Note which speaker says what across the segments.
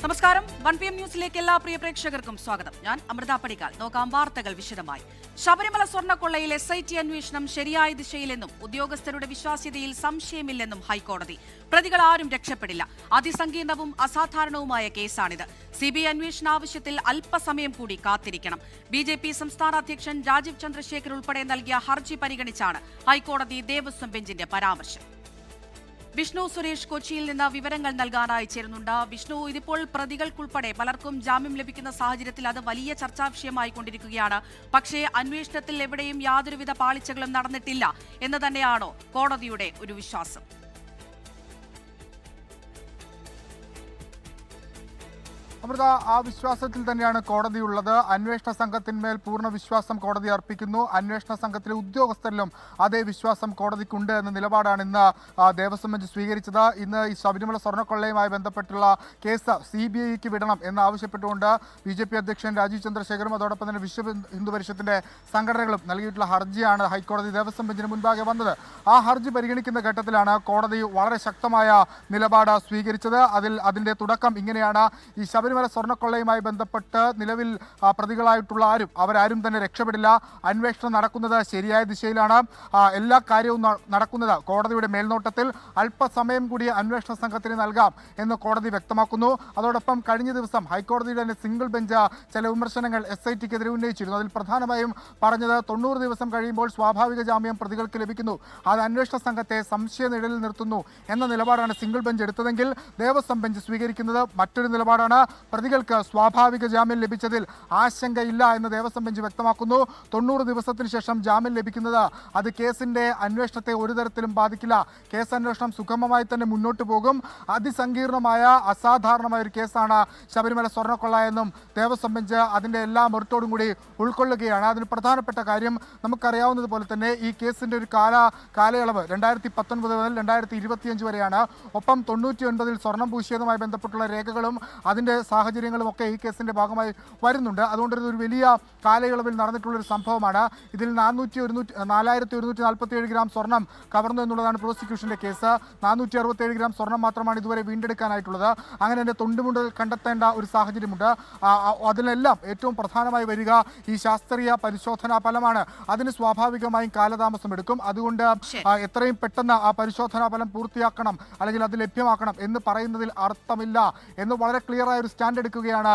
Speaker 1: നമസ്കാരം. 1 PM ന്യൂസിലേക്ക് എല്ലാ പ്രിയ പ്രേക്ഷകർക്കും സ്വാഗതം. ഞാൻ അമൃത പടിക്കാൽ. നോക്കാം വാർത്തകൾ വിശദമായി. ശബരിമല സ്വർണ്ണക്കൊള്ളയിൽ SIT അന്വേഷണം ശരിയായ ദിശയിലെന്നും ഉദ്യോഗസ്ഥരുടെ വിശ്വാസ്യതയിൽ സംശയമില്ലെന്നും ഹൈക്കോടതി. പ്രതികൾ ആരും രക്ഷപ്പെടില്ല. അതിസങ്കീർണവും അസാധാരണവുമായ കേസാണിത്. CBI അന്വേഷണ ആവശ്യത്തിൽ അല്പസമയം കൂടി കാത്തിരിക്കണം. BJP സംസ്ഥാന അധ്യക്ഷൻ രാജീവ് ചന്ദ്രശേഖർ ഉൾപ്പെടെ നൽകിയ ഹർജി പരിഗണിച്ചാണ് ഹൈക്കോടതി ദേവസ്വം ബെഞ്ചിന്റെ പരാമർശം. വിഷ്ണു സുരേഷ് കൊച്ചിയിൽ നിന്ന് വിവരങ്ങൾ നൽകാനായി ചേരുന്നുണ്ട്. വിഷ്ണു, ഇതിപ്പോൾ പ്രതികൾക്കുൾപ്പെടെ പലർക്കും ജാമ്യം ലഭിക്കുന്ന സാഹചര്യത്തിൽ അത് വലിയ ചർച്ചാ വിഷയമായി കൊണ്ടിരിക്കുകയാണ്. പക്ഷേ അന്വേഷണത്തിൽ എവിടെയും യാതൊരുവിധ പാളിച്ചകളും നടന്നിട്ടില്ല എന്ന് തന്നെയാണോ കോടതിയുടെ ഒരു വിശ്വാസം?
Speaker 2: അമൃത, ആ വിശ്വാസത്തിൽ തന്നെയാണ് കോടതിയുള്ളത്. അന്വേഷണ സംഘത്തിന്മേൽ പൂർണ്ണ വിശ്വാസം കോടതി അർപ്പിക്കുന്നു. അന്വേഷണ സംഘത്തിലെ ഉദ്യോഗസ്ഥരിലും അതേ വിശ്വാസം കോടതിക്കുണ്ട് എന്ന നിലപാടാണ് ഇന്ന് ദേവസ്വം ബെഞ്ച് സ്വീകരിച്ചത്. ഇന്ന് ഈ ശബരിമല സ്വർണ്ണക്കൊള്ളയുമായി ബന്ധപ്പെട്ടുള്ള കേസ് CBIക്ക് വിടണം എന്നാവശ്യപ്പെട്ടുകൊണ്ട് BJP അധ്യക്ഷൻ രാജീവ് ചന്ദ്രശേഖറും അതോടൊപ്പം തന്നെ വിശ്വ ഹിന്ദു പരിഷത്തിന്റെ സംഘടനകളും നൽകിയിട്ടുള്ള ഹർജിയാണ് ഹൈക്കോടതി ദേവസ്വം ബെഞ്ചിന് മുൻപാകെ വന്നത്. ആ ഹർജി പരിഗണിക്കുന്ന ഘട്ടത്തിലാണ് കോടതി വളരെ ശക്തമായ നിലപാട് സ്വീകരിച്ചത്. അതിന്റെ തുടക്കം ഇങ്ങനെയാണ്: ഈ ശബരിമല സ്വർണ്ണക്കൊള്ളയുമായി ബന്ധപ്പെട്ട് നിലവിൽ പ്രതികളായിട്ടുള്ള അവരാരും തന്നെ രക്ഷപ്പെടില്ല. അന്വേഷണം നടക്കുന്നത് ശരിയായ ദിശയിലാണ്. എല്ലാ കാര്യവും നടക്കുന്നത് കോടതിയുടെ മേൽനോട്ടത്തിൽ. അല്പസമയം കൂടി അന്വേഷണ സംഘത്തിന് നൽകാം എന്ന് കോടതി വ്യക്തമാക്കുന്നു. അതോടൊപ്പം കഴിഞ്ഞ ദിവസം ഹൈക്കോടതിയുടെ തന്നെ സിംഗിൾ ബെഞ്ച് ചില വിമർശനങ്ങൾ SITക്കെതിരെ ഉന്നയിച്ചിരുന്നു. അതിൽ പ്രധാനമായും പറഞ്ഞത് 90 ദിവസം കഴിയുമ്പോൾ സ്വാഭാവിക ജാമ്യം പ്രതികൾക്ക് ലഭിക്കുന്നു, അത് അന്വേഷണ സംഘത്തെ സംശയനിഴലിൽ നിർത്തുന്നു എന്ന നിലപാടാണ് സിംഗിൾ ബെഞ്ച് എടുത്തതെങ്കിൽ ദേവസ്വം ബെഞ്ച് സ്വീകരിക്കുന്നത് മറ്റൊരു നിലപാടാണ്. പ്രതികൾക്ക് സ്വാഭാവിക ജാമ്യം ലഭിച്ചതിൽ ആശങ്കയില്ല എന്ന് ദേവസ്വം ബെഞ്ച് വ്യക്തമാക്കുന്നു. 90 ദിവസത്തിന് ശേഷം ജാമ്യം ലഭിക്കുന്നത് അത് കേസിന്റെ അന്വേഷണത്തെ ഒരു തരത്തിലും ബാധിക്കില്ല. കേസ് അന്വേഷണം സുഗമമായി തന്നെ മുന്നോട്ട് പോകും. അതിസങ്കീർണമായ അസാധാരണമായ ഒരു കേസാണ് ശബരിമല സ്വർണ്ണക്കൊള്ള എന്നും ദേവസ്വം ബെഞ്ച് അതിന്റെ എല്ലാ മെറിറ്റോടും കൂടി ഉൾക്കൊള്ളുകയാണ്. അതിന് പ്രധാനപ്പെട്ട കാര്യം നമുക്കറിയാവുന്നതുപോലെ തന്നെ ഈ കേസിന്റെ ഒരു കാലയളവ് 2019 മുതൽ 2025 വരെയാണ്. ഒപ്പം 99-ൽ സ്വർണം പൂശിയതുമായി ബന്ധപ്പെട്ടുള്ള രേഖകളും അതിന്റെ സാഹചര്യങ്ങളും ഒക്കെ ഈ കേസിന്റെ ഭാഗമായി വരുന്നുണ്ട്. അതുകൊണ്ട് ഒരു വലിയ കാലയളവിൽ നടന്നിട്ടുള്ളൊരു സംഭവമാണ്. ഇതിൽ 4147 ഗ്രാം സ്വർണം കവർന്നു എന്നുള്ളതാണ് പ്രോസിക്യൂഷന്റെ കേസ്. 467 ഗ്രാം സ്വർണം മാത്രമാണ് ഇതുവരെ വീണ്ടെടുക്കാനായിട്ടുള്ളത്. അങ്ങനെ തന്നെ തൊണ്ടുമുണ്ടൽ കണ്ടെത്തേണ്ട ഒരു സാഹചര്യമുണ്ട്. അതിലെല്ലാം ഏറ്റവും പ്രധാനമായി വരിക ഈ ശാസ്ത്രീയ പരിശോധനാ ഫലമാണ്. അതിന് സ്വാഭാവികമായും കാലതാമസം എടുക്കും. അതുകൊണ്ട് എത്രയും പെട്ടെന്ന് ആ പരിശോധനാ ഫലം പൂർത്തിയാക്കണം അല്ലെങ്കിൽ അത് ലഭ്യമാക്കണം എന്ന് പറയുന്നതിൽ അർത്ഥമില്ല എന്ന് വളരെ ക്ലിയറായ ഒരു സ്റ്റാൻഡ് എടുക്കുകയാണ്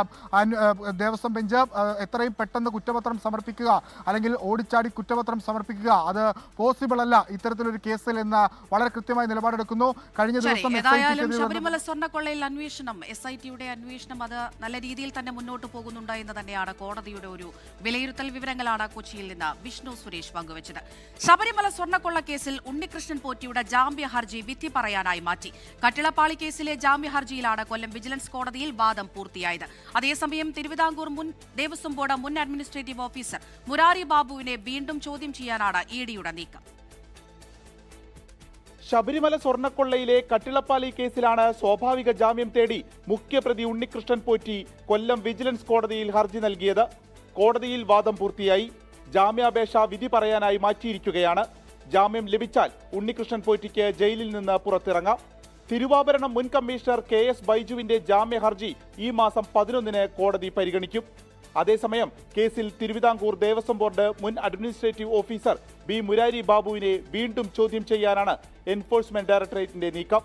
Speaker 2: ദേവസ്വം ബെഞ്ച്. എത്രയും പെട്ടെന്ന് കുറ്റപത്രം സമർപ്പിക്കുക അല്ലെങ്കിൽ ഓടിച്ചാടി കുറ്റപത്രം സമർപ്പിക്കുക അത് പോസിബിൾ അല്ല ഇത്തരത്തിലൊരു കേസിൽ എന്ന് വളരെ കൃത്യമായി നിലപാടെടുക്കുന്നു. കഴിഞ്ഞ ദിവസം
Speaker 1: ശബരിമല സ്വർണ്ണക്കൊള്ളയിൽ അന്വേഷണം SITയുടെ അന്വേഷണം അത് നല്ല രീതിയിൽ തന്നെ മുന്നോട്ട് പോകുന്നുണ്ട് എന്ന് തന്നെയാണ് കോടതിയുടെ ഒരു വിലയിരുത്തൽ. വിവരങ്ങളാണ് കൊച്ചിയിൽ നിന്ന് വിഷ്ണു സുരേഷ് പങ്കുവച്ചത്. ശബരിമല സ്വർണ്ണക്കൊള്ള കേസിൽ ഉണ്ണികൃഷ്ണൻ പോറ്റിയുടെ ജാമ്യ ഹർജി വിധി പറയാനായി മാറ്റി. കട്ടിളപ്പാളി കേസിലെ ജാമ്യ ഹർജിയിലാണ് കൊല്ലം വിജിലൻസ് കോടതിയിൽ വാദം പൂർത്തിയായത്. അതേസമയം തിരുവിതാംകൂർ ദേവസ്വം ബോർഡ് മുൻ അഡ്മിനിസ്ട്രേറ്റീവ് ഓഫീസർ മുരാരി ബാബുവിനെ വീണ്ടും ചോദ്യം ചെയ്യാനാണ് EDയുടെ നീക്കം.
Speaker 3: ശബരിമല സ്വർണ്ണക്കൊള്ളയിലെ കട്ടിളപ്പാലി കേസിലാണ് സ്വാഭാവിക ജാമ്യം തേടി മുഖ്യപ്രതി ഉണ്ണികൃഷ്ണൻ പോറ്റി കൊല്ലം വിജിലൻസ് കോടതിയിൽ ഹർജി നൽകിയത്. കോടതിയിൽ വാദം പൂർത്തിയായി. ജാമ്യാപേക്ഷ വിധി പറയാനായി മാറ്റിയിരിക്കുകയാണ്. ജാമ്യം ലഭിച്ചാൽ ഉണ്ണികൃഷ്ണൻ പോറ്റിക്ക് ജയിലിൽ നിന്ന് പുറത്തിറങ്ങാം. തിരുവാഭരണം മുൻ കമ്മീഷണർ KS ബൈജുവിന്റെ ജാമ്യ ഹർജി ഈ മാസം 11-ന് കോടതി പരിഗണിക്കും. അതേസമയം കേസിൽ തിരുവിതാംകൂർ ദേവസ്വം ബോർഡ് മുൻ അഡ്മിനിസ്ട്രേറ്റീവ് ഓഫീസർ B മുരാരി ബാബുവിനെ വീണ്ടും ചോദ്യം ചെയ്യാനാണ് എൻഫോഴ്സ്മെന്റ് ഡയറക്ടറേറ്റിന്റെ നീക്കം.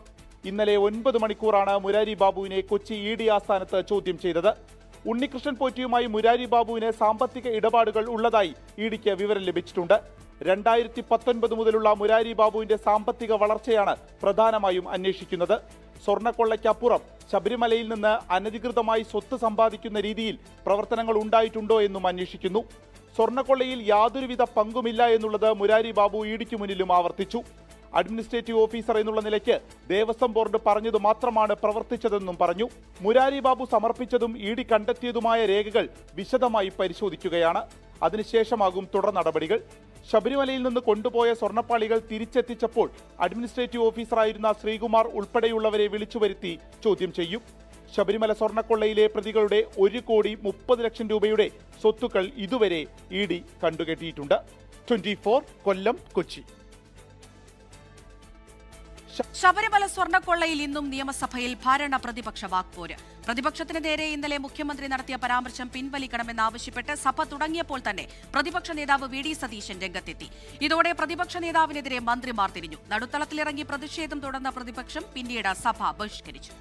Speaker 3: ഇന്നലെ 9 മണിക്കൂറാണ് മുരാരി ബാബുവിനെ കൊച്ചി ED ആസ്ഥാനത്ത് ചോദ്യം ചെയ്തത്. ഉണ്ണികൃഷ്ണൻ പോറ്റിയുമായി മുരാരി ബാബുവിന് സാമ്പത്തിക ഇടപാടുകൾ ഉള്ളതായി EDക്ക് വിവരം ലഭിച്ചിട്ടുണ്ട്. 2019 മുതലുള്ള മുരാരി ബാബുവിന്റെ സാമ്പത്തിക വളർച്ചയാണ് പ്രധാനമായും അന്വേഷിക്കുന്നത്. സ്വർണ്ണക്കൊള്ളയ്ക്കപ്പുറം ശബരിമലയിൽ നിന്ന് അനധികൃതമായി സ്വത്ത് സമ്പാദിക്കുന്ന രീതിയിൽ പ്രവർത്തനങ്ങൾ ഉണ്ടായിട്ടുണ്ടോ എന്നും അന്വേഷിക്കുന്നു. സ്വർണ്ണക്കൊള്ളയിൽ യാതൊരുവിധ പങ്കുമില്ല എന്നുള്ളത് മുരാരി ബാബു EDക്ക് മുന്നിലും ആവർത്തിച്ചു. അഡ്മിനിസ്ട്രേറ്റീവ് ഓഫീസർ എന്നുള്ള നിലയ്ക്ക് ദേവസ്വം ബോർഡ് പറഞ്ഞതു മാത്രമാണ് പ്രവർത്തിച്ചതെന്നും പറഞ്ഞു. മുരാരി ബാബു സമർപ്പിച്ചതും ED കണ്ടെത്തിയതുമായ രേഖകൾ വിശദമായി പരിശോധിക്കുകയാണ്. അതിനുശേഷമാകും തുടർ നടപടികൾ. ശബരിമലയിൽ നിന്ന് കൊണ്ടുപോയ സ്വർണ്ണപ്പാളികൾ തിരിച്ചെത്തിച്ചപ്പോൾ അഡ്മിനിസ്ട്രേറ്റീവ് ഓഫീസറായിരുന്ന ശ്രീകുമാർ ഉൾപ്പെടെയുള്ളവരെ വിളിച്ചുവരുത്തി ചോദ്യം ചെയ്യും. ശബരിമല സ്വർണ്ണക്കൊള്ളയിലെ പ്രതികളുടെ 1,30 ലക്ഷം രൂപയുടെ സ്വത്തുക്കൾ ഇതുവരെ ED കണ്ടുകെട്ടിയിട്ടുണ്ട്. 24 കൊല്ലം, കൊച്ചി.
Speaker 1: ശബരിമല സ്വർണ്ണക്കൊള്ളയിൽ ഇന്നും നിയമസഭയിൽ ഭരണ പ്രതിപക്ഷ വാക്പോര്. പ്രതിപക്ഷത്തിന് നേരെ ഇന്നലെ മുഖ്യമന്ത്രി നടത്തിയ പരാമർശം പിൻവലിക്കണമെന്നാവശ്യപ്പെട്ട് സഭ തുടങ്ങിയപ്പോൾ തന്നെ പ്രതിപക്ഷ നേതാവ് വി ഡി സതീശൻ രംഗത്തെത്തി. ഇതോടെ പ്രതിപക്ഷ നേതാവിനെതിരെ മന്ത്രിമാർ തിരിഞ്ഞു. നടുത്തളത്തിലിറങ്ങി പ്രതിഷേധം തുടർന്ന പ്രതിപക്ഷം പിന്നീട് സഭ ബഹിഷ്കരിച്ചു.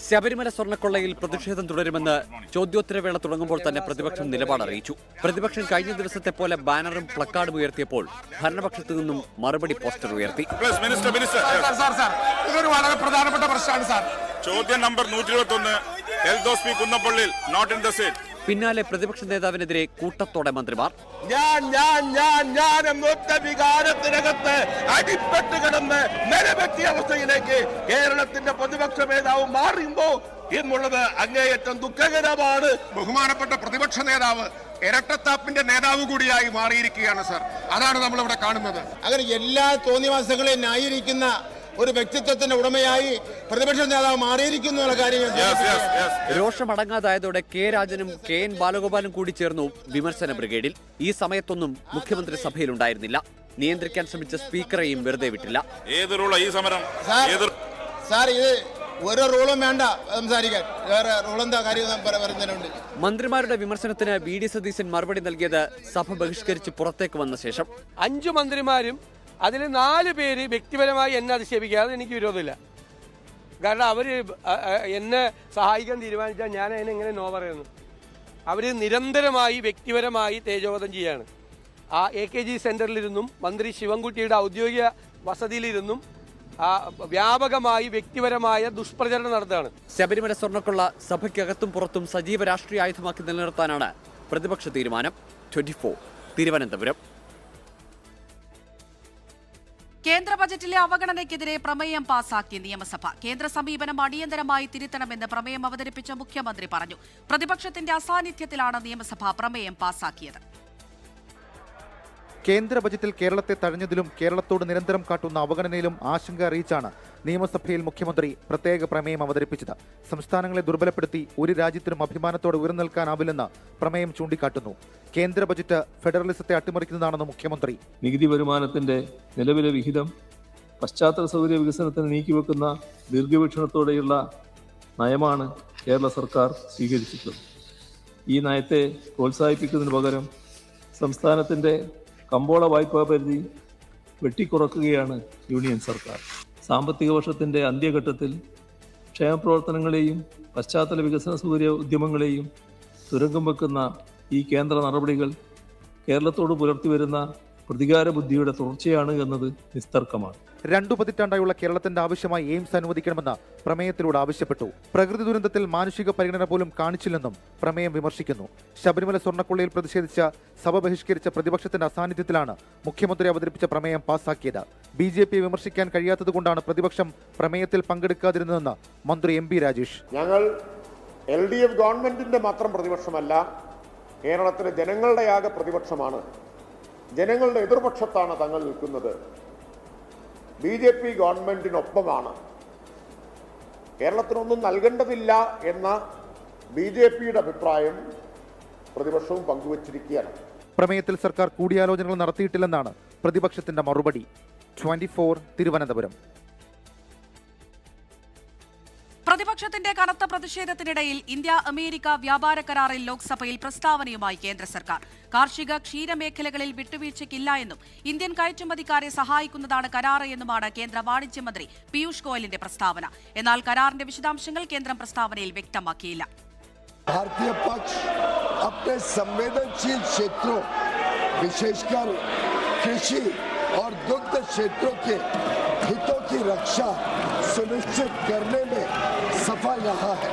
Speaker 4: ശബരിമല സ്വർണ്ണക്കൊള്ളയിൽ പ്രതിഷേധം തുടരുമെന്ന് ചോദ്യോത്തരവേള തുടങ്ങുമ്പോൾ തന്നെ പ്രതിപക്ഷം നിലപാട് അറിയിച്ചു. പ്രതിപക്ഷം കഴിഞ്ഞ ദിവസത്തെ പോലെ ബാനറും പ്ലക്കാർഡും ഉയർത്തിയപ്പോൾ ഭരണപക്ഷത്തു നിന്നും മറുപടി പോസ്റ്റർ ഉയർത്തി.
Speaker 5: ഇതൊരു വളരെ പ്രധാനപ്പെട്ട പ്രശ്നമാണ് സാർ.
Speaker 6: ചോദ്യം നമ്പർ 121 എൽദോസ് പി കുന്നപ്പള്ളിയിൽ നോട്ട് ഇൻ ദ സീറ്റ്.
Speaker 4: പിന്നാലെ പ്രതിപക്ഷ നേതാവിനെതിരെ കൂട്ടത്തോടെ മന്ത്രിമാർ.
Speaker 5: ഞാൻ എന്നൊറ്റ വികാരത്തിനകത്ത് അടിപ്പെട്ട് കിടന്ന് നിലവെത്തിയ അവസ്ഥയിലേക്ക് കേരളത്തിന്റെ പ്രതിപക്ഷ നേതാവ് മാറുമ്പോ എന്നുള്ളത് അങ്ങേയറ്റം ദുഃഖകരമാണ്.
Speaker 7: ബഹുമാനപ്പെട്ട പ്രതിപക്ഷ നേതാവ് ഇരട്ടത്താപ്പിന്റെ നേതാവ് കൂടിയായി മാറിയിരിക്കുകയാണ് സർ. അതാണ് നമ്മളിവിടെ കാണുന്നത്.
Speaker 5: അങ്ങനെ എല്ലാ തോന്നിവാസങ്ങളെയും ന്യായീകരിക്കുന്ന ഒരു വ്യക്തിത്വത്തിന്റെ ഉടമയായി പ്രതിപക്ഷ നേതാവ് മാറിയിരിക്കുന്നു എന്നുള്ള കാര്യം
Speaker 4: രോഷമടങ്ങാതായതോടെ കെ രാജനും കെ എൻ ബാലഗോപാലും കൂടി ചേർന്നു വിമർശന ബ്രിഗേഡിൽ. ഈ സമയത്തൊന്നും മുഖ്യമന്ത്രി സഭയിലുണ്ടായിരുന്നില്ല. നിയന്ത്രിക്കാൻ ശ്രമിച്ച സ്പീക്കറെയും വെറുതെ വിട്ടില്ല.
Speaker 6: ഏത് റൂളാ ഈ സമരം?
Speaker 5: സാർ ഇത് ഒരു റൂളും വേണ്ട സംസാരിക്കാൻ. വേറെ റൂളെന്താ കാര്യം പറയുന്നതിനുണ്ട്.
Speaker 4: മന്ത്രിമാരുടെ വിമർശനത്തിന് വി ഡി സതീശൻ മറുപടി നൽകിയത് സഭ ബഹിഷ്കരിച്ച് പുറത്തേക്ക് വന്ന ശേഷം.
Speaker 8: 5 മന്ത്രിമാരും അതിൽ 4 പേര് വ്യക്തിപരമായി എന്നെ അധിക്ഷേപിക്കാതെ എനിക്ക് വിരോധമില്ല. കാരണം അവർ എന്നെ സഹായിക്കാൻ തീരുമാനിച്ചാൽ ഞാൻ അതിനെ എങ്ങനെ നോ പറയുന്നു? അവർ നിരന്തരമായി വ്യക്തിപരമായി തേജോവധം ചെയ്യാണ്. ആ AKG സെന്ററിലിരുന്നും മന്ത്രി ശിവൻകുട്ടിയുടെ ഔദ്യോഗിക വസതിയിലിരുന്നും വ്യാപകമായി വ്യക്തിപരമായ ദുഷ്പ്രചരണം നടത്തുകയാണ്.
Speaker 4: ശബരിമല സ്വർണ്ണക്കൊള്ള സഭയ്ക്കകത്തും പുറത്തും സജീവ രാഷ്ട്രീയ ആയുധമാക്കി നിലനിർത്താനാണ് പ്രതിപക്ഷ തീരുമാനം. 24 തിരുവനന്തപുരം.
Speaker 1: കേന്ദ്ര ബജറ്റിലെ അവഗണനയ്ക്കെതിരെ പ്രമേയം പാസാക്കി നിയമസഭ. കേന്ദ്ര സമീപനം അടിയന്തരമായി തിരുത്തണമെന്ന് പ്രമേയം അവതരിപ്പിച്ച മുഖ്യമന്ത്രി പറഞ്ഞു. പ്രതിപക്ഷത്തിന്റെ അസാന്നിധ്യത്തിലാണ് നിയമസഭ പ്രമേയം പാസാക്കിയത്.
Speaker 2: കേന്ദ്ര ബജറ്റിൽ കേരളത്തെ തഴഞ്ഞതിലും കേരളത്തോട് നിരന്തരം കാട്ടുന്ന അവഗണനയിലും ആശങ്ക അറിയിച്ചാണ് നിയമസഭയിൽ മുഖ്യമന്ത്രി പ്രത്യേക പ്രമേയം അവതരിപ്പിച്ചത്. സംസ്ഥാനങ്ങളെ ദുർബലപ്പെടുത്തി ഒരു രാജ്യത്തിനും അഭിമാനത്തോടെ ഉയർന്നേൽക്കാനാവില്ലെന്ന് പ്രമേയം ചൂണ്ടിക്കാട്ടുന്നു. കേന്ദ്ര ബജറ്റ് ഫെഡറലിസത്തെ അട്ടിമറിക്കുന്നതാണെന്ന് മുഖ്യമന്ത്രി.
Speaker 9: നികുതി വരുമാനത്തിന്റെ നിലവിലെ വിഹിതം പശ്ചാത്തല സൗകര്യ വികസനത്തിന് നീക്കിവെക്കുന്ന ദീർഘവീക്ഷണത്തോടെയുള്ള നയമാണ് കേരള സർക്കാർ സ്വീകരിച്ചിട്ടുള്ളത്. ഈ നയത്തെ പ്രോത്സാഹിപ്പിക്കുന്നതിന് പകരം സംസ്ഥാനത്തിന്റെ കമ്പോള വായ്പാ പരിധി വെട്ടിക്കുറക്കുകയാണ് യൂണിയൻ സർക്കാർ. സാമ്പത്തിക വർഷത്തിന്റെ അന്ത്യഘട്ടത്തിൽ ക്ഷേമപ്രവർത്തനങ്ങളെയും പശ്ചാത്തല വികസന സൗകര്യ ഉദ്യമങ്ങളെയും തുരങ്കം വെക്കുന്ന ഈ കേന്ദ്ര നടപടികൾ കേരളത്തോട് പുലർത്തിവരുന്ന പ്രതികാര ബുദ്ധിയുടെ തുടർച്ചയാണ് എന്നത് നിസ്തർക്കമാണ്.
Speaker 2: 2 പതിറ്റാണ്ടായുള്ള കേരളത്തിന്റെ ആവശ്യമായി എയിംസ് അനുവദിക്കണമെന്ന് പ്രമേയത്തിലൂടെ ആവശ്യപ്പെട്ടു. പ്രകൃതി ദുരന്തത്തിൽ മാനുഷിക പരിഗണന പോലും കാണിച്ചില്ലെന്നും പ്രമേയം വിമർശിക്കുന്നു. ശബരിമല സ്വർണ്ണക്കൊള്ളയിൽ പ്രതിഷേധിച്ച സഭ ബഹിഷ്കരിച്ച പ്രതിപക്ഷത്തിന്റെ അസാന്നിധ്യത്തിലാണ് മുഖ്യമന്ത്രി അവതരിപ്പിച്ച പ്രമേയം പാസാക്കിയത്. BJP വിമർശിക്കാൻ കഴിയാത്തതുകൊണ്ടാണ് പ്രതിപക്ഷം പ്രമേയത്തിൽ പങ്കെടുക്കാതിരുന്നതെന്ന് മന്ത്രി MP രാജേഷ്.
Speaker 7: ഞങ്ങൾ LDF ഗവൺമെന്റിന്റെ മാത്രം പ്രതിപക്ഷമല്ല, കേരളത്തിലെ ജനങ്ങളുടെയാകെ പ്രതിപക്ഷമാണ്. ജനങ്ങളുടെ എതിർപക്ഷത്താണ് തങ്ങൾ നിൽക്കുന്നത്. BJP ഗവൺമെന്റിനൊപ്പമാണ്. കേരളത്തിനൊന്നും നൽകേണ്ടതില്ല എന്ന BJPയുടെ അഭിപ്രായം പ്രതിപക്ഷവും പങ്കുവച്ചിരിക്കുകയാണ്.
Speaker 2: പ്രമേയത്തിൽ സർക്കാർ കൂടിയാലോചനകൾ നടത്തിയിട്ടില്ലെന്നാണ് പ്രതിപക്ഷത്തിന്റെ മറുപടി. 24 തിരുവനന്തപുരം.
Speaker 1: പ്രതിപക്ഷത്തിന്റെ കനത്ത പ്രതിഷേധത്തിനിടയിൽ ഇന്ത്യ അമേരിക്ക വ്യാപാര കരാറിൽ ലോക്സഭയിൽ പ്രസ്താവനയുമായി കേന്ദ്ര സർക്കാർ. കാർഷിക ക്ഷീരമേഖലകളിൽ വിട്ടുവീഴ്ചയ്ക്കില്ല എന്നും ഇന്ത്യൻ കയറ്റുമതിക്കാരെ സഹായിക്കുന്നതാണ് കരാർ എന്നുമാണ് കേന്ദ്ര വാണിജ്യമന്ത്രി പീയൂഷ് ഗോയലിന്റെ പ്രസ്താവന. എന്നാൽ കരാറിന്റെ വിശദാംശങ്ങൾ കേന്ദ്രം പ്രസ്താവനയിൽ വ്യക്തമാക്കിയില്ല.
Speaker 10: भारतीय पक्ष अपने संवेदनशील क्षेत्रों विशेषकर कृषि और दुग्ध क्षेत्रों के हितों की रक्षा सुनिश्चित करने में सफल रहा है.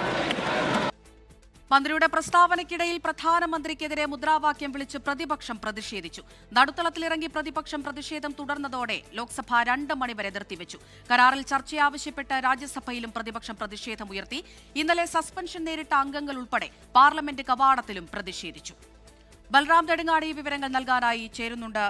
Speaker 1: മന്ത്രിയുടെ പ്രസ്താവനയ്ക്കിടയിൽ പ്രധാനമന്ത്രിക്കെതിരെ മുദ്രാവാക്യം വിളിച്ച് പ്രതിപക്ഷം പ്രതിഷേധിച്ചു. നടുത്തളത്തിലിറങ്ങി പ്രതിപക്ഷം പ്രതിഷേധം തുടർന്നതോടെ ലോക്സഭ 2 മണിവരെ നിർത്തിവെച്ചു. കരാറിൽ ചർച്ചയാവശ്യപ്പെട്ട് രാജ്യസഭയിലും പ്രതിപക്ഷം പ്രതിഷേധമുയർത്തി. ഇന്നലെ സസ്പെൻഷൻ നേരിട്ട അംഗങ്ങൾ ഉൾപ്പെടെ പാർലമെന്റ് കവാടത്തിലും പ്രതിഷേധിച്ചു. ബൽറാം നെടുങ്ങാടി വിവരങ്ങൾ നൽകാനായി ചേരുന്നുണ്ട്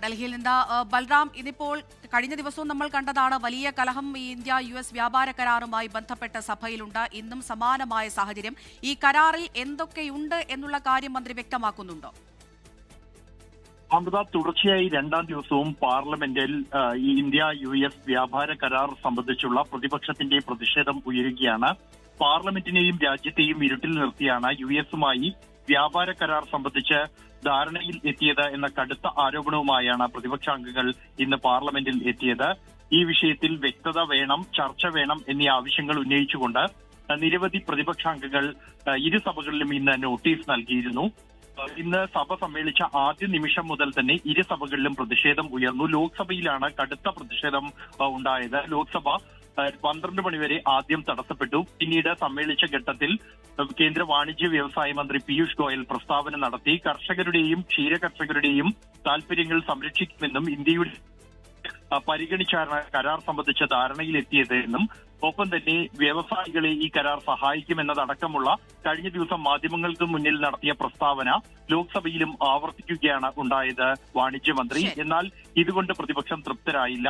Speaker 1: ഡൽഹിയിൽ നിന്ന്. ബൽറാം, ഇതിപ്പോൾ കഴിഞ്ഞ ദിവസവും നമ്മൾ കണ്ടതാണ്, വലിയ കലഹം ഈ ഇന്ത്യ-US വ്യാപാര കരാറുമായി ബന്ധപ്പെട്ട സഭയിലുണ്ട്. ഇന്നും സമാനമായ സാഹചര്യം. ഈ കരാറിൽ എന്തൊക്കെയുണ്ട് എന്നുള്ള കാര്യം മന്ത്രി വ്യക്തമാക്കുന്നുണ്ടോ?
Speaker 11: അമൃത, തുടർച്ചയായി രണ്ടാം ദിവസവും പാർലമെന്റിൽ ഈ ഇന്ത്യ-US വ്യാപാര കരാർ സംബന്ധിച്ചുള്ള പ്രതിപക്ഷത്തിന്റെ പ്രതിഷേധം ഉയരുകയാണ്. പാർലമെന്റിനെയും രാജ്യത്തെയും ഇരുട്ടിൽ നിർത്തിയാണ് US-മായി വ്യാപാര കരാർ സംബന്ധിച്ച് ധാരണയിൽ എത്തിയത് എന്ന കടുത്ത ആരോപണവുമായാണ് പ്രതിപക്ഷാംഗങ്ങൾ ഇന്ന് പാർലമെന്റിൽ എത്തിയത്. ഈ വിഷയത്തിൽ വ്യക്തത വേണം, ചർച്ച വേണം എന്നീ ആവശ്യങ്ങൾ ഉന്നയിച്ചുകൊണ്ട് നിരവധി പ്രതിപക്ഷാംഗങ്ങൾ ഇരു സഭകളിലും ഇന്ന് നോട്ടീസ് നൽകിയിരുന്നു. ഇന്ന് സഭ സമ്മേളിച്ച ആദ്യ നിമിഷം മുതൽ തന്നെ ഇരു സഭകളിലും പ്രതിഷേധം ഉയർന്നു. ലോക്സഭയിലാണ് കടുത്ത പ്രതിഷേധം ഉണ്ടായത്. ലോക്സഭ 12 മണിവരെ ആദ്യം തടസ്സപ്പെട്ടു. പിന്നീട് സമ്മേളിച്ച ഘട്ടത്തിൽ കേന്ദ്ര വാണിജ്യ വ്യവസായ മന്ത്രി പീയൂഷ് ഗോയൽ പ്രസ്താവന നടത്തി. കർഷകരുടെയും ക്ഷീരകർഷകരുടെയും താൽപര്യങ്ങൾ സംരക്ഷിക്കുമെന്നും ഇന്ത്യയുടെ പരിഗണിച്ചാണ് കരാർ സംബന്ധിച്ച ധാരണയിലെത്തിയത് എന്നും ഒപ്പം തന്നെ വ്യവസായികളെ ഈ കരാർ സഹായിക്കുമെന്നതടക്കമുള്ള കഴിഞ്ഞ ദിവസം മാധ്യമങ്ങൾക്ക് മുന്നിൽ നടത്തിയ പ്രസ്താവന ലോക്സഭയിലും ആവർത്തിക്കുകയാണ് ഉണ്ടായത് വാണിജ്യമന്ത്രി. എന്നാൽ ഇതുകൊണ്ട് പ്രതിപക്ഷം തൃപ്തരായില്ല.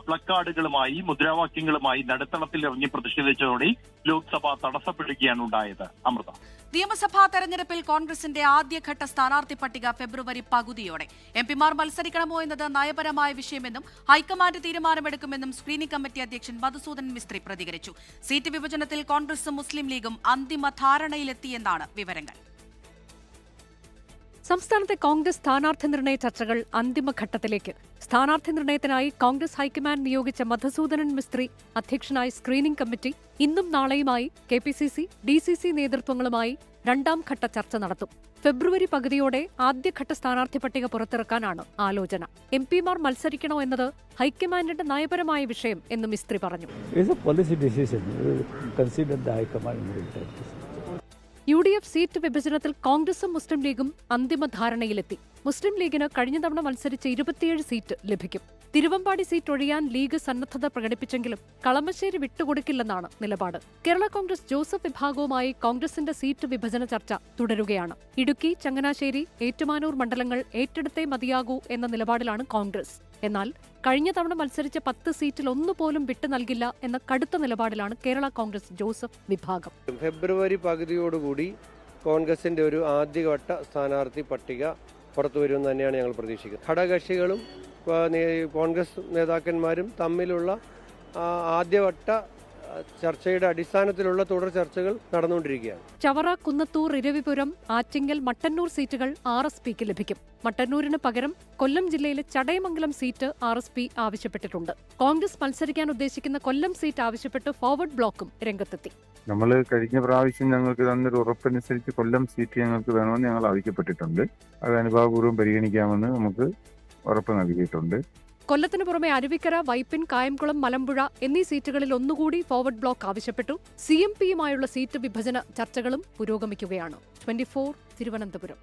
Speaker 11: പ്ലക്കാർഡുകളുമായി മുദ്രാവാക്യങ്ങളുമായി നടുത്തളത്തിൽ ഇറങ്ങി പ്രതിഷേധിച്ചതോടെ ലോക്സഭ തടസ്സപ്പെടുകയാണ് ഉണ്ടായത്. അമൃത,
Speaker 1: നിയമസഭാ തെരഞ്ഞെടുപ്പിൽ കോൺഗ്രസിന്റെ ആദ്യഘട്ട സ്ഥാനാർത്ഥി പട്ടിക ഫെബ്രുവരി പകുതിയോടെ. MP-മാർ മത്സരിക്കണമോ എന്നത് നയപരമായ വിഷയമെന്നും ഹൈക്കമാൻഡ് തീരുമാനമെടുക്കുമെന്നും സ്ക്രീനിംഗ് കമ്മിറ്റി അധ്യക്ഷൻ മധുസൂദൻ മിസ്ത്രി പ്രതികരിച്ചു. സീറ്റ് വിഭജനത്തിൽ കോൺഗ്രസും മുസ്ലിം ലീഗും അന്തിമ ധാരണയിലെത്തിയെന്നാണ് വിവരങ്ങൾ.
Speaker 12: സംസ്ഥാനത്തെ കോൺഗ്രസ് സ്ഥാനാർത്ഥി നിർണയ ചർച്ചകൾ അന്തിമഘട്ടത്തിലേക്ക്. സ്ഥാനാർത്ഥി നിർണയത്തിനായി കോൺഗ്രസ് ഹൈക്കമാൻഡ് നിയോഗിച്ച മധുസൂദനൻ മിസ്ത്രി അധ്യക്ഷനായ സ്ക്രീനിംഗ് കമ്മിറ്റി ഇന്നും നാളെയുമായി KPCC, DCC നേതൃത്വങ്ങളുമായി രണ്ടാം ഘട്ട ചർച്ച നടത്തും. ഫെബ്രുവരി പകുതിയോടെ ആദ്യഘട്ട സ്ഥാനാർത്ഥി പട്ടിക പുറത്തിറക്കാനാണ് ആലോചന. MP-മാർ മത്സരിക്കണോ എന്നത് ഹൈക്കമാൻഡിന്റെ നയപരമായ വിഷയം എന്ന് മിസ്ത്രി പറഞ്ഞു. UDF സീറ്റ് വിഭജനത്തിൽ കോൺഗ്രസും മുസ്ലിം ലീഗും അന്തിമ ധാരണയിലെത്തി. മുസ്ലിം ലീഗിന് കഴിഞ്ഞ തവണ മത്സരിച്ച് 27 സീറ്റ് ലഭിക്കും. തിരുവമ്പാടി സീറ്റ് ഒഴിയാൻ ലീഗ് സന്നദ്ധത പ്രകടിപ്പിച്ചെങ്കിലും കളമശ്ശേരി വിട്ടുകൊടുക്കില്ലെന്നാണ് നിലപാട്. കേരള കോൺഗ്രസ് ജോസഫ് വിഭാഗവുമായി കോൺഗ്രസിന്റെ സീറ്റ് വിഭജന ചർച്ച തുടരുകയാണ്. ഇടുക്കി, ചങ്ങനാശ്ശേരി, ഏറ്റുമാനൂർ മണ്ഡലങ്ങൾ ഏറ്റെടുത്തേ മതിയാകൂ എന്ന നിലപാടിലാണ് കോൺഗ്രസ്. എന്നാൽ കഴിഞ്ഞ തവണ മത്സരിച്ച 10 സീറ്റിൽ ഒന്നുപോലും വിട്ടു നൽകില്ല എന്ന കടുത്ത നിലപാടിലാണ് കേരള കോൺഗ്രസ് ജോസഫ് വിഭാഗം.
Speaker 8: ഫെബ്രുവരി പകുതിയോടുകൂടി കോൺഗ്രസിന്റെ ഒരു ആദ്യഘട്ട സ്ഥാനാർത്ഥി പട്ടിക പുറത്തു വരുമെന്ന് തന്നെയാണ് ഞങ്ങൾ പ്രതീക്ഷിക്കുന്നത്. ഘടകകക്ഷികളും കോൺഗ്രസ് നേതാക്കന്മാരും തമ്മിലുള്ള ആദ്യവട്ട ചർച്ചയുടെ അടിസ്ഥാനത്തിലുള്ള തുടർ ചർച്ചകൾ നടന്നുകൊണ്ടിരിക്കുകയാണ്.
Speaker 12: ചവറ, കുന്നത്തൂർ, ഇരവിപുരം, ആറ്റിങ്ങൽ, മട്ടന്നൂർ സീറ്റുകൾ RSPക്ക് ലഭിക്കും. മട്ടന്നൂരിന് പകരം കൊല്ലം ജില്ലയിലെ ചടയമംഗലം സീറ്റ് RSP ആവശ്യപ്പെട്ടിട്ടുണ്ട്. കോൺഗ്രസ് മത്സരിക്കാൻ ഉദ്ദേശിക്കുന്ന കൊല്ലം സീറ്റ് ആവശ്യപ്പെട്ട് ഫോർവേഡ് ബ്ലോക്കും രംഗത്തെത്തി.
Speaker 13: നമ്മൾ കഴിഞ്ഞ പ്രാവശ്യം ഞങ്ങൾക്ക് തന്നൊരു ഉറപ്പനുസരിച്ച് കൊല്ലം സീറ്റ് ഞങ്ങൾക്ക് വേണമെന്ന് ഞങ്ങൾ ആവശ്യപ്പെട്ടിട്ടുണ്ട്. അത് അനുഭാവപൂർവ്വം പരിഗണിക്കാമെന്ന് നമുക്ക് ഉറപ്പ് നൽകിയിട്ടുണ്ട്.
Speaker 12: കൊല്ലത്തിന് പുറമെ അരുവിക്കര, വൈപ്പിൻ, കായംകുളം, മലമ്പുഴ എന്നീ സീറ്റുകളിൽ ഒന്നുകൂടി ഫോർവേഡ് ബ്ലോക്ക് ആവശ്യപ്പെട്ടു. CMPയുമായുള്ള സീറ്റ് വിഭജന ചർച്ചകളും പുരോഗമിക്കുകയാണ്. 24 തിരുവനന്തപുരം.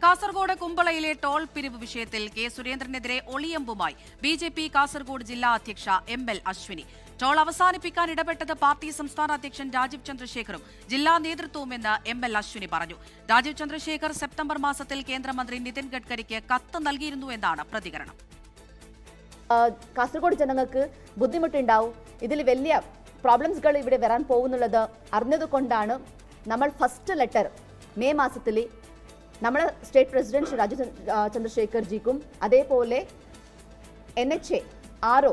Speaker 1: കാസർഗോഡ് കുമ്പളയിലെ ടോൾ പിരിവ് വിഷയത്തിൽ K. സുരേന്ദ്രനെതിരെ ഒളിയമ്പുമായി BJP കാസർഗോഡ് ജില്ലാ അധ്യക്ഷ ML അശ്വിനി. ടോൾ അവസാനിപ്പിക്കാൻ ഇടപെട്ടത് പാർട്ടി സംസ്ഥാന അധ്യക്ഷൻ രാജീവ് ചന്ദ്രശേഖറും ജില്ലാ നേതൃത്വവുമെന്ന് ML അശ്വിനി പറഞ്ഞു. രാജീവ് ചന്ദ്രശേഖർ സെപ്റ്റംബർ മാസത്തിൽ കേന്ദ്രമന്ത്രി നിതിൻ ഗഡ്കരിക്ക് കത്ത് നൽകിയിരുന്നു എന്നാണ് പ്രതികരണം.
Speaker 14: കാസർഗോഡ് ജനങ്ങൾക്ക് ബുദ്ധിമുട്ടുണ്ടാവും. ഇതിൽ വലിയ പ്രോബ്ലംസുകൾ ഇവിടെ വരാൻ പോകുന്നുള്ളത് അറിഞ്ഞതുകൊണ്ടാണ് നമ്മൾ ഫസ്റ്റ് ലെറ്റർ മെയ് മാസത്തിൽ നമ്മുടെ സ്റ്റേറ്റ് പ്രസിഡന്റ് രാജീവ് ചന്ദ്രശേഖർ ജിക്കും അതേപോലെ NHA RO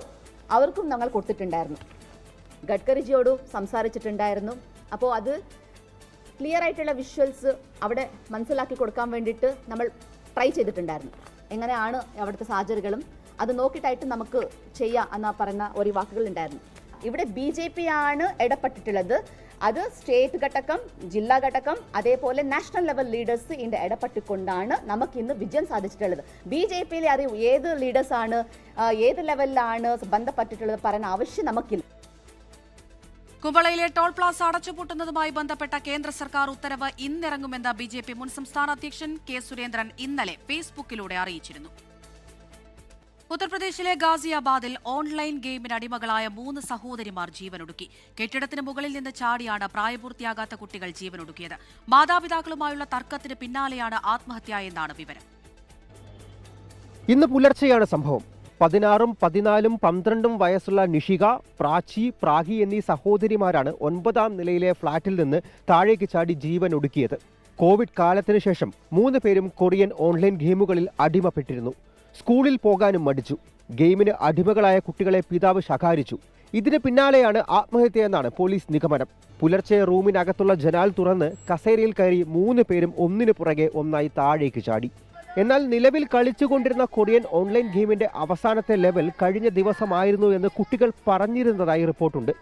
Speaker 14: അവർക്കും ഞങ്ങൾ കൊടുത്തിട്ടുണ്ടായിരുന്നു. ഗഡ്കരിജിയോടും സംസാരിച്ചിട്ടുണ്ടായിരുന്നു. അപ്പോൾ അത് ക്ലിയർ ആയിട്ടുള്ള വിഷ്വൽസ് അവിടെ മനസ്സിലാക്കി കൊടുക്കാൻ വേണ്ടിയിട്ട് നമ്മൾ ട്രൈ ചെയ്തിട്ടുണ്ടായിരുന്നു. എങ്ങനെയാണ് അവിടുത്തെ സാഹചര്യങ്ങളും അത് നോക്കിയിട്ടായിട്ട് നമുക്ക് ചെയ്യാം എന്ന പറയുന്ന ഒരു വാക്കുകൾ ഉണ്ടായിരുന്നു. ഇവിടെ BJP ആണ് ഇടപെട്ടിട്ടുള്ളത്. അത് സ്റ്റേറ്റ് ഘടകം, ജില്ലാ ഘടകം, അതേപോലെ നാഷണൽ ലെവൽ ലീഡേഴ്സ് ഇതിന്റെ ഇടപെട്ടുകൊണ്ടാണ് നമുക്ക് ഇന്ന് വിജയം സാധിച്ചിട്ടുള്ളത്. BJPയിലെ അറിയൂ ഏത് ലീഡേഴ്സാണ് ഏത് ലെവലിലാണ് ബന്ധപ്പെട്ടിട്ടുള്ളത് പറയാൻ ആവശ്യം നമുക്കില്ല.
Speaker 1: കുമ്പളയിലെ ടോൾ പ്ലാസ അടച്ചുപൂട്ടുന്നതുമായി ബന്ധപ്പെട്ട കേന്ദ്ര സർക്കാർ ഉത്തരവ് ഇന്നിറങ്ങുമെന്ന് BJP മുൻ സംസ്ഥാന അധ്യക്ഷൻ K. സുരേന്ദ്രൻ ഇന്നലെ ഫേസ്ബുക്കിലൂടെ അറിയിച്ചിരുന്നു. ഉത്തർപ്രദേശിലെ ഗാസിയാബാദിൽ ഓൺലൈൻ ഗെയിമിന് അടിമകളായ 3 സഹോദരിമാർ ജീവനൊടുക്കി. കെട്ടിടത്തിന് മുകളിൽ നിന്ന് ചാടിയാണ് പ്രായപൂർത്തിയാകാത്ത കുട്ടികൾ ജീവനൊടുക്കിയത്. മാതാപിതാക്കളുമായുള്ള തർക്കത്തിന് പിന്നാലെയാണ് ആത്മഹത്യ എന്നാണ് വിവരം.
Speaker 15: ഇന്ന് പുലർച്ചെയാണ് സംഭവം. 16, 14, 12 വയസ്സുള്ള നിഷിക, പ്രാച്ചി, പ്രാഗി എന്നീ സഹോദരിമാരാണ് 9ാം നിലയിലെ ഫ്ളാറ്റിൽ നിന്ന് താഴേക്ക് ചാടി ജീവൻ ഒടുക്കിയത്. കോവിഡ് കാലത്തിനു ശേഷം 3 പേരും കൊറിയൻ ഓൺലൈൻ ഗെയിമുകളിൽ അടിമപ്പെട്ടിരുന്നു. സ്കൂളിൽ പോകാനും മടിച്ചു. ഗെയിമിന് അടിമകളായ കുട്ടികളെ പിതാവ് ശകാരിച്ചു. ഇതിന് പിന്നാലെയാണ് ആത്മഹത്യയെന്നാണ് പോലീസ് നിഗമനം. പുലർച്ചെ റൂമിനകത്തുള്ള ജനാൽ തുറന്ന് കസേരയിൽ കയറി 3 പേരും ഒന്നിനു പുറകെ ഒന്നായി താഴേക്ക് ചാടി. എന്നാൽ നിലവിൽ കളിച്ചുകൊണ്ടിരുന്ന കൊറിയൻ ഓൺലൈൻ ഗെയിമിന്റെ അവസാനത്തെ ലെവൽ കഴിഞ്ഞ ദിവസമായിരുന്നു എന്ന് കുട്ടികൾ പറഞ്ഞിരുന്നതായി റിപ്പോർട്ടുണ്ട്.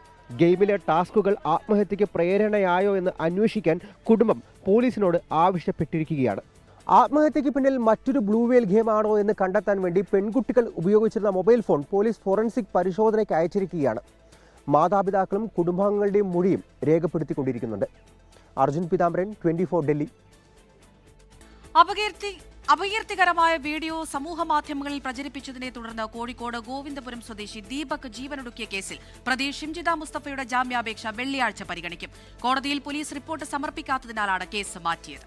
Speaker 15: ഗെയിമിലെ ടാസ്കുകൾ ആത്മഹത്യയ്ക്ക് പ്രേരണയായോ എന്ന് അന്വേഷിക്കാൻ കുടുംബം പോലീസിനോട് ആവശ്യപ്പെട്ടിരിക്കുകയാണ്. ആത്മഹത്യയ്ക്ക് പിന്നിൽ മറ്റൊരു ബ്ലൂ വെയിൽ ഗെയിമാണോ എന്ന് കണ്ടെത്താൻ വേണ്ടി പെൺകുട്ടികൾ ഉപയോഗിച്ചിരുന്ന മൊബൈൽ ഫോൺ പോലീസ് ഫോറൻസിക് പരിശോധനയ്ക്ക് അയച്ചിരിക്കുകയാണ്. മാതാപിതാക്കളും കുടുംബാംഗങ്ങളുടെയും മൊഴിയും രേഖപ്പെടുത്തിക്കൊണ്ടിരിക്കുന്നുണ്ട്. അർജുൻ പീതാംബരൻ, 24 ഡൽഹി.
Speaker 1: അപകീർത്തികരമായ വീഡിയോ സമൂഹമാധ്യമങ്ങളിൽ പ്രചരിപ്പിച്ചതിനെ തുടർന്ന് കോഴിക്കോട് ഗോവിന്ദപുരം സ്വദേശി ദീപക് ജീവനൊടുക്കിയ കേസിൽ പ്രതി ഷിംജിത മുസ്തഫയുടെ ജാമ്യാപേക്ഷ വെള്ളിയാഴ്ച പരിഗണിക്കും. കോടതിയിൽ പോലീസ് റിപ്പോർട്ട് സമർപ്പിക്കാത്തതിനാലാണ് കേസ് മാറ്റിയത്.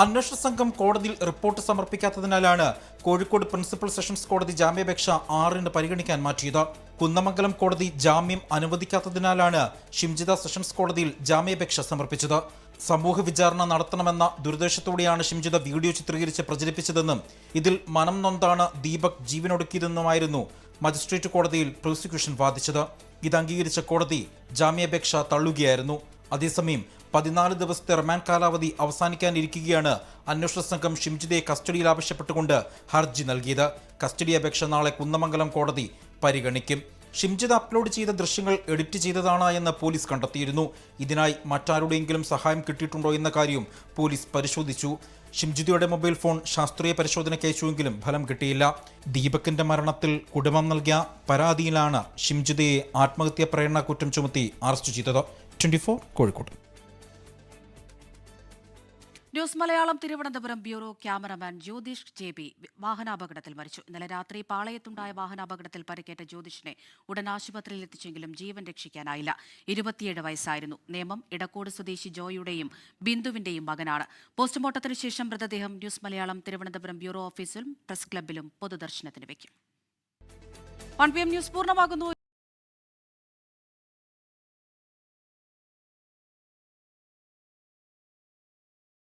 Speaker 16: അന്വേഷണ സംഘം കോടതിയിൽ റിപ്പോർട്ട് സമർപ്പിക്കാത്തതിനാലാണ് കോഴിക്കോട് പ്രിൻസിപ്പൽ സെഷൻസ് കോടതി ജാമ്യാപേക്ഷ 6-ന് പരിഗണിക്കാൻ മാറ്റിയത്. കുന്നമംഗലം കോടതി ജാമ്യം അനുവദിക്കാത്തതിനാലാണ് ഷിംജിത സെഷൻസ് കോടതിയിൽ ജാമ്യാപേക്ഷ സമർപ്പിച്ചത്. സമൂഹ വിചാരണ നടത്തണമെന്ന ദുരുദ്ദേശത്തോടെയാണ് ഷിംജിത വീഡിയോ ചിത്രീകരിച്ച് പ്രചരിപ്പിച്ചതെന്നും ഇതിൽ മനം നൊന്താണ് ദീപക് ജീവനൊടുക്കിയതെന്നുമായിരുന്നു മജിസ്ട്രേറ്റ് കോടതിയിൽ പ്രോസിക്യൂഷൻ വാദിച്ചത്. ഇത് അംഗീകരിച്ച കോടതി ജാമ്യാപേക്ഷ തള്ളുകയായിരുന്നു. അതേസമയം 14 ദിവസത്തെ റിമാൻഡ് കാലാവധി അവസാനിക്കാനിരിക്കുകയാണ് അന്വേഷണ സംഘം ഷിംജിതയെ കസ്റ്റഡിയിൽ ആവശ്യപ്പെട്ടുകൊണ്ട് ഹർജി നൽകിയത്. കസ്റ്റഡി അപേക്ഷ നാളെ കുന്നമംഗലം കോടതി പരിഗണിക്കും. ഷിംജിത അപ്ലോഡ് ചെയ്ത ദൃശ്യങ്ങൾ എഡിറ്റ് ചെയ്തതാണ് എന്ന് പോലീസ് കണ്ടെത്തിയിരുന്നു. ഇതിനായി മറ്റാരുടെയെങ്കിലും സഹായം കിട്ടിയിട്ടുണ്ടോ എന്ന കാര്യം പോലീസ് പരിശോധിച്ചു. ഷിംജിതയുടെ മൊബൈൽ ഫോൺ ശാസ്ത്രീയ പരിശോധനയ്ക്ക് അയച്ചുവെങ്കിലും ഫലം കിട്ടിയില്ല. ദീപകിന്റെ മരണത്തിൽ കുടുംബം നൽകിയ പരാതിയിലാണ് ഷിംജിതയെ ആത്മഹത്യാ പ്രേരണ കുറ്റം ചുമത്തി അറസ്റ്റ് ചെയ്തത്. 24 Kozhikode.
Speaker 1: News Malayalam Thiruvananthapuram bureau cameraman Jyothish JB വാഹനാപകടത്തിൽ മരിച്ചു. ഇന്നലെ രാത്രി പാളയത്തുണ്ടായ വാഹനാപകടത്തിൽ പരിക്കേറ്റ ജ്യോതിഷിനെ ഉടൻ ആശുപത്രിയിൽ എത്തിച്ചെങ്കിലും ജീവൻ രക്ഷിക്കാനായില്ല. 27 വയസ്സായിരുന്നു. നേമം ഇടക്കോട് സ്വദേശി ജോയുടെയും ബിന്ദുവിന്റെയും മകനാണ്. പോസ്റ്റ്മോർട്ടത്തിന് ശേഷം മൃതദേഹം ന്യൂസ് മലയാളം തിരുവനന്തപുരം ബ്യൂറോ ഓഫീസിലും പ്രസ് ക്ലബ്ബിലും പൊതുദർശനത്തിന് വയ്ക്കും. 1 PM ന്യൂസ് പൂർണ്ണമാകുന്നു.